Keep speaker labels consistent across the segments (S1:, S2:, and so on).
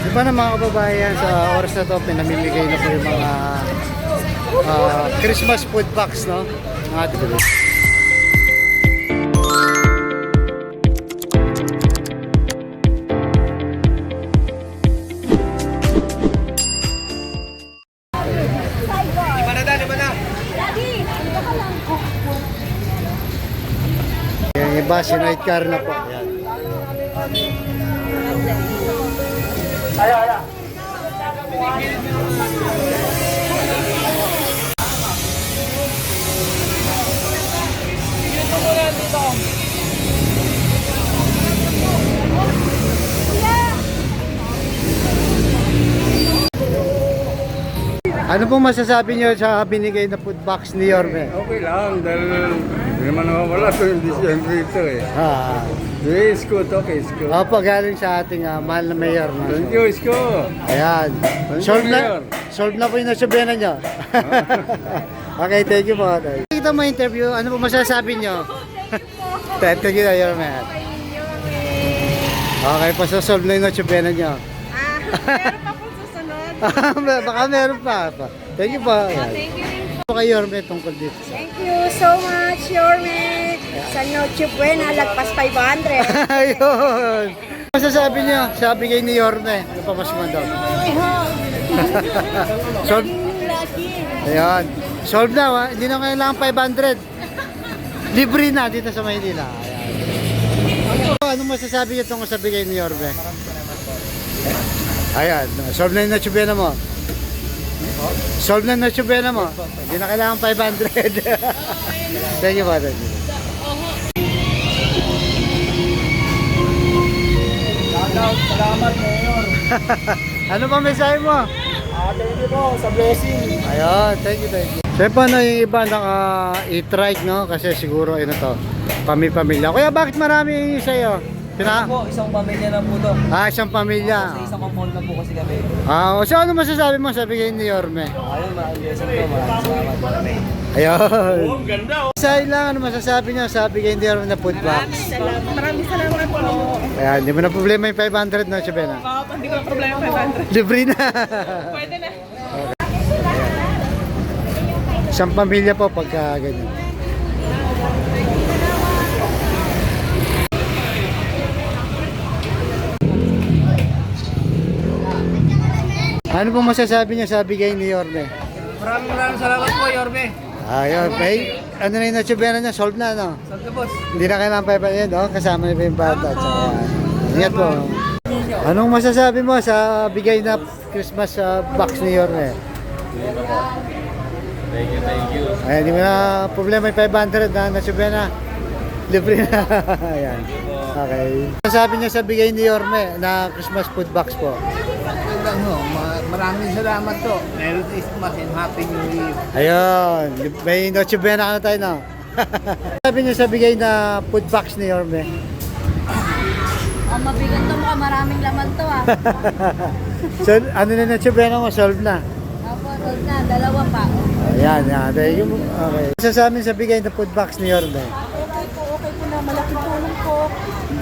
S1: Diba na mga kababayan, sa oras na to, pinamimigay na po yung mga Christmas food box, no? Mga ating yung iba, sidecar na po. Ayan. Ano pong masasabi niyo sa binigay na food box ni Yorme?
S2: Okay lang, dahil hindi naman nawawala ito yung December ito eh. Isko, okay, Isko.
S1: Opo, galing sa ating mahal na mayor. No?
S2: Thank you, Isko.
S1: Ayan. Solve na po yung nasubena nyo. Okay, thank you po. Kita mo interview, ano po masasabi nyo? Thank you na, Yorme. Okay, pasasolve na yung nasubena nyo.
S3: Meron pa po susunod.
S1: Baka meron pa. Thank you po. Ayan.
S3: Thank you rin po.
S1: Ano kay Yorme tungkol dito?
S3: Thank you so much, Yorme. Sa YouTube, nalagpas 500.
S1: Ayun. Masasabi niyo sa bigay ni Yorme? Napapasuman daw. Solve. Ayan. Solve na, ha? Hindi na kailangan 500. Libre na dito sa Maynila. Ayan. Anong masasabi niyo tungkol sa bigay ni Yorme? Ayan. Solve na yung natsubena mo. Solve na yung natsubena mo. Hindi na kailangan 500. Thank you, Father.
S2: Salamat, Mayor.
S1: Ano pa mensahe mo?
S2: Thank you po sa blessing.
S1: Ayun, thank you. So paano yung iba naka-e-trike, no? Kasi siguro ito to, pamilya. Kaya bakit marami sa'yo?
S4: Po, isang pamilya na po to.
S1: Isang pamilya.
S4: Sa isang compound na po kasi kami.
S1: So ano masasabi mo sa bigay ni Yorme?
S4: Ayun, maraming blessing po. Maraming salamat po kami.
S1: Ayun. Ang ganda. Sa ilang, ano masasabi niyo sa bigay ni Yorme na food box?
S3: Maraming salamat po.
S1: Ayan, hindi mo na problema yung 500, no, Chabena?
S3: Hindi ko na problema 500.
S1: Libre na.
S3: Pwede na.
S1: Isang pamilya po pagka ganyan. Ano pong masasabi niyo sa bigay ni Yorme?
S4: Maraming salamat po, Yorme.
S1: Ayun, okay. Ano na yung natsubena niya? Solve na, no?
S4: Sabi boss.
S1: Hindi na kailangan pa yan, no? Kasama niya pa yung bata. Ingat po. Anong masasabi mo sa bigay na Christmas box ni Yorme?
S2: Thank you.
S1: Ayan, hindi mo na problema yung 500 na natsubena. Libre na. Ayan. Okay. Masasabi niya sa bigay ni Yorme na Christmas food box po?
S4: Maraming salamat po. Merry Christmas and Happy New Year.
S1: Ayun. May Noche Buena ka na tayo, no? Sabi niyo sa bigay na food box ni Yorme?
S3: Mabigat to, mukhang maraming laman to
S1: So, ano na Noche Buena mo? Solve na.
S3: Opo, na, dalawa pa.
S1: Ayan, yan. Okay. Sasabi sa bigay na food box ni Yorme?
S3: Okay po na, malaking tulong po.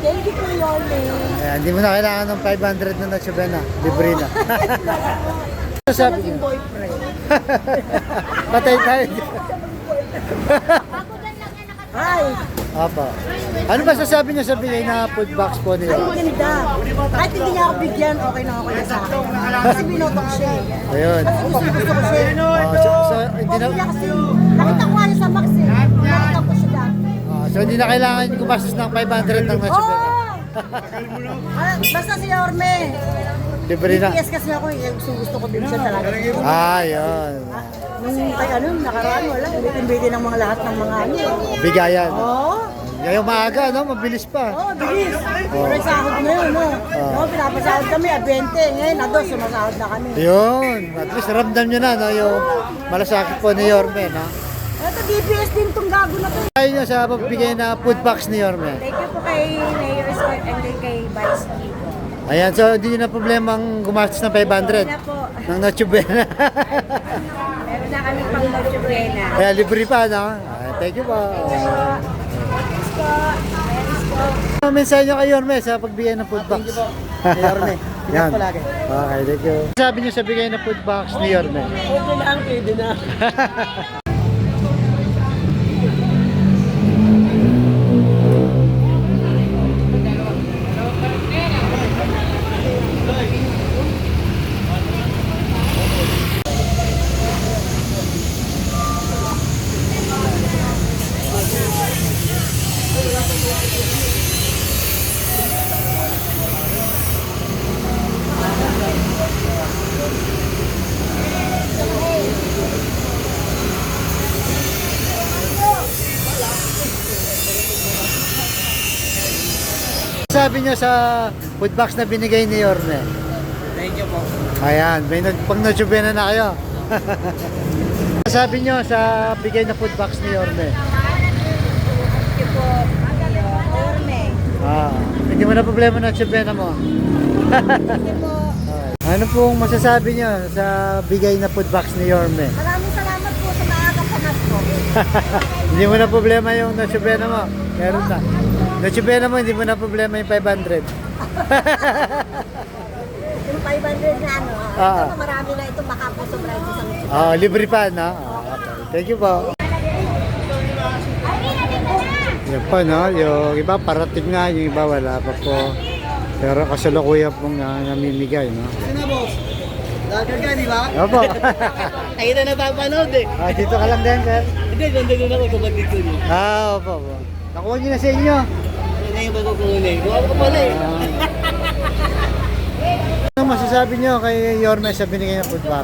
S3: Thank you po, Yorme.
S1: Ayan, hindi mo na kailangan ng 500 na Noche Buena. Libre na. Sasabi niyo?
S3: Boyfriend.
S1: Patay tayo.
S3: Hi!
S1: Apa. Ano ba sasabi niyo sa bigay na food box po ni
S3: Ay,
S1: Yorme?
S3: maganda. Kahit hindi niya ako bigyan, okay na sa akin. Kasi binotok siya.
S1: Ayun.
S3: Gusto ko siya.
S1: So, hindi na...
S3: Hindi niya kasi, nakita ko nga niya sa Max eh. Nakita ko siya dati.
S1: So hindi na kailangan gumastos ng 500 ng Noche Buena.
S3: Basta si Yorme.
S1: Libre na.
S3: BTS kasi ako eh. Gusto ko din siya talaga.
S1: Yun.
S3: Nung kay nakaraan, wala. Bitin-bitin ng mga lahat ng mga
S1: Bigayan.
S3: Oo.
S1: Ngayong maaga, no? Mabilis pa.
S3: Oo, bilis. Pero sahod na yun, no? No, pinapasahod kami, 20. Ngayon, sumasahod na kami.
S1: Yun. At least ramdam nyo na, no? Yung malasakit po ni Yorme, no?
S3: Ito, DPS din itong gago na to.
S1: Ayaw nyo sa pagbigay na food box ni Yorme.
S3: Thank you po kay Mayor Scott and kay Vice Chico.
S1: Ayan, so hindi nyo na problemang gumastos ng 500
S3: Na po.
S1: ng Noche Buena.
S3: Meron na kami pang Noche Buena.
S1: Kaya libre pa, no? Thank you po.
S3: Let's go. Let's go.
S1: ang mensahe nyo kay Yorme sa pagbigay ng food box?
S3: Kay Yorme. Ingat
S1: Yan.
S3: palagi.
S1: Okay, thank you. Sabi nyo sa bigay ng food box ni Yorme?
S3: Okay lang, pwede na.
S1: Sabi nyo sa food box na binigay ni Yorme?
S4: Thank you po.
S1: Ayan, pang natsubenan na kayo. Sabi nyo sa bigay na food box ni Yorme?
S3: Thank you po, Yorme.
S1: Hindi mo na problema na tsubena mo.
S3: Thank you po.
S1: Ano pong masasabi nyo sa bigay na food box ni Yorme?
S3: Maraming salamat po sa maagang pamasko.
S1: Hindi mo na problema yung natsubena mo. Meron na. Natsubena mo, hindi mo na problema yung 500.
S3: Yung 500 na ano, ito marami na ito makaposobra ito sa mga.
S1: Libre pa, no? Okay. Thank you po. Yan pa, no? Yung iba parating na, yung iba wala pa po. Pero kasalukuyan pong namimigay, no?
S3: Sino boss? Lager ka, di ba?
S1: Opo.
S3: Ay, na napapanood eh.
S1: Dito ka lang din, sir.
S3: Hindi, nandun ako kapatid ko niyo.
S1: Opo, opo. Nakuha nyo na sa inyo.
S3: Ano na yung pagkukunin? Gawa ko pala eh.
S1: Ano masasabi nyo kay Yorme sa binigay ng food box?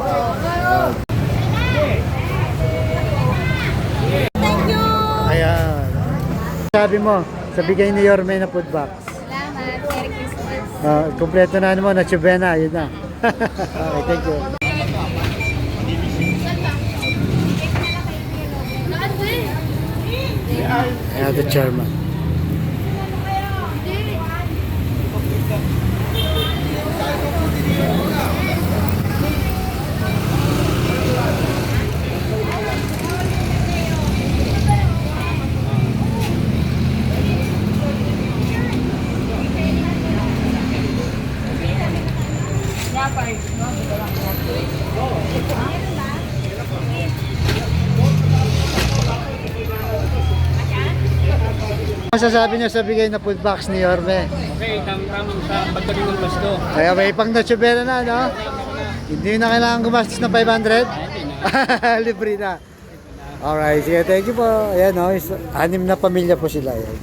S3: Thank you!
S1: Ayan. Sabi mo sa bigay ni Yorme na food box?
S5: Salamat. Merry Christmas.
S1: Kompleto na mo, natsubena, yun na. Okay, thank you. Ayan, the chairman. Masasabi niyo sa bigay na food box ni Yorme?
S4: Okay, tamang sa pagdating ng gusto.
S1: Kaya may pang natsubena na, no? Hindi na kailangan gumastos ng 500? Libre na. Alright, sige, thank you po. Ayan, no? 6 na pamilya po sila. Ayan.